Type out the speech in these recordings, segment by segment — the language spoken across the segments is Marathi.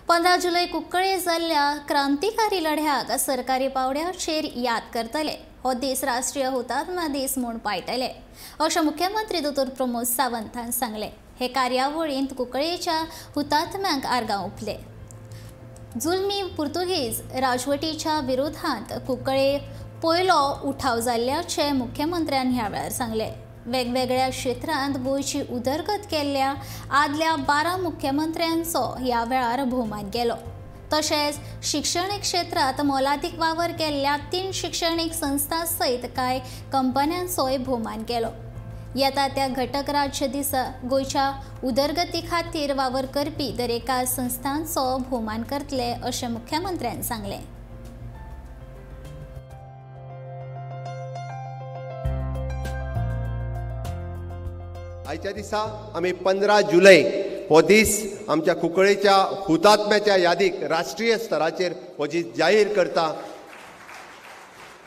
15 जुलै कुंकळे जाल्ल्या क्रांतिकारी लढ्याक सरकारी पावड्याचेर याद करतले। हो दीस राष्ट्रीय हुतात्मा दीस म्हूण पायतले अशें मुख्यमंत्री दोतोर प्रमोद सावंत हांणी सांगले। हे कार्यावळींत कुंकळेच्या हुतात्म्यांक आर्गां ओंपले। जुलमी पुर्तुगीज राजवटीच्या विरोधांत कुंकळे पयलो उठाव जाल्ल्याचे मुख्यमंत्र्यांनी ह्या वेळार सांगले। वेगवेगळ्या क्षेत्रांत गोंयची उदरगत केल्ल्या आदल्या 12 मुख्यमंत्र्यांचो ह्या वेळार भोवमान केलो। तशेंच शिक्षणीक क्षेत्रांत मोलादीक वावर केल्ल्या 3 शिक्षणीक संस्था सयत कांय कंपन्यांचोय भोवमान केलो। येता त्या घटक राज्य दिसा गोंयच्या उदरगती खातीर वावर करपी दरेका संस्थांचो भोवमान करतले अशें मुख्यमंत्र्यांनी सांगले। आयच्या दिसा आमी 15 जुलै हो दीस आमच्या कुंकळेच्या हुतात्म्याच्या यादीक राष्ट्रीय स्तराचेर हो दीस जाहीर करता।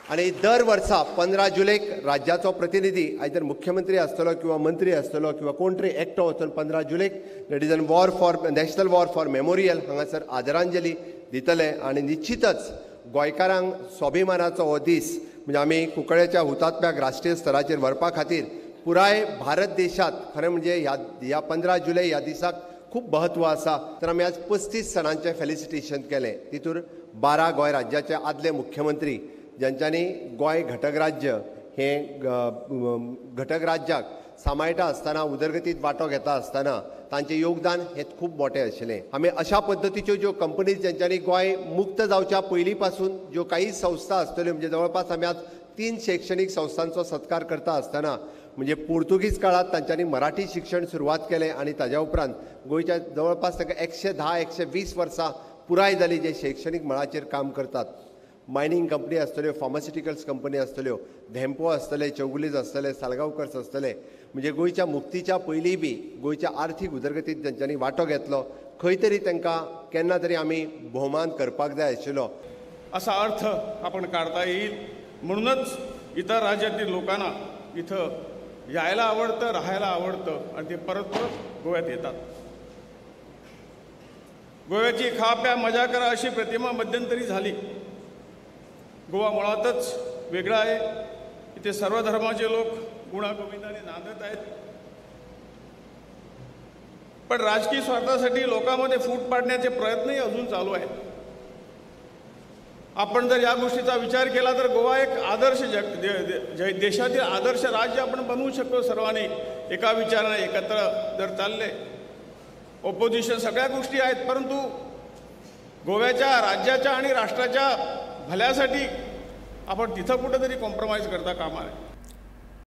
आणि दर वर्सा 15 जुलैक राज्याचो प्रतिनिधी आयदर मुख्यमंत्री आसतलो किंवा मंत्री आसतलो किंवा कोण तरी एकटो वचून 15 जुलैक नॅशनल वॉर फॉर मेमोरियल हांगासर आदरांजली दितले। आणि निश्चितच गोंयकारांक स्वाभिमानाचो हो दीस म्हणजे आमी कुंकळेच्या हुतात्म्याक राष्ट्रीय स्तराचेर व्हरपा खातीर पुराय भारत देशात खरें म्हणजे ह्या 15 जुलै ह्या दिसाक खूब महत्व आसा। तर आमी आज 35 सणांचे फेलिसिटेशन केले। तितूर 12 गोंय राज्याचे आदले मुख्यमंत्री ज्यांच्यांनी गोंय घटक राज्य हे घटक राज्याक सांबाळटा आसतना उदरगतीत वांटो घेता आसतना तांचें योगदान हे खूब मोठें आशिल्लें। आमी अशा पद्दतीच्यो ज्यो कंपनीज ज्यांच्यांनी गोंय मुक्त जावच्या पयलीं पासून ज्यो काही संस्था आसतल्यो म्हणजे जवळपास आमी आज 3 शैक्षणीक संस्थांचो सत्कार करता आसतना म्हणजे पुर्तुगीज काळात तांच्यांनी मराठी शिक्षण सुरवात केलें आणि ताज्या उपरांत गोंयच्या जवळपास ताका 110-120 वर्सां पुराय जाली जे शैक्षणीक मळाचेर काम करतात। मायनिंग कंपनी आसतल्यो, फार्मास्युटिकल्स कंपनी आसतल्यो, धेंपो आसतले, चौगुलीज आसतले, सालगांवकर्स आसतले, म्हणजे गोंयच्या मुक्तीच्या पयलीं बी गोंयच्या आर्थीक उदरगतीत तांच्यांनी वांटो घेतलो। खंय तरी तांकां केन्ना तरी आमी भोवमान करपाक जाय आशिल्लो असा अर्थ आपण काढता येईल। म्हणूनच इतर राज्यातील लोकांना इथं यायला आवडतं, राहायला आवडतं आणि ते परत परत गोव्यात येतात। गोव्याची खा प्या मजा करा अशी प्रतिमा मध्यंतरी झाली। गोवा मुळातच वेगळा आहे। इथे सर्व धर्माचे लोक गुणागोविंदाने नांदत आहेत। पण राजकीय स्वार्थासाठी लोकांमध्ये फूट पाडण्याचे प्रयत्नही अजून चालू आहेत। आपण जर या गोष्टीचा विचार केला तर गोवा एक आदर्श देशातील आदर्श राज्य आपण बनवू शकतो। सर्वांनी एका विचाराने एकत्र जर चालले, ऑपोजिशन सगळ्या गोष्टी आहेत, परंतु गोव्याच्या राज्याच्या आणि राष्ट्राच्या भल्यासाठी आपण तिथं कुठेतरी कॉम्प्रोमाइज करता कामा नये।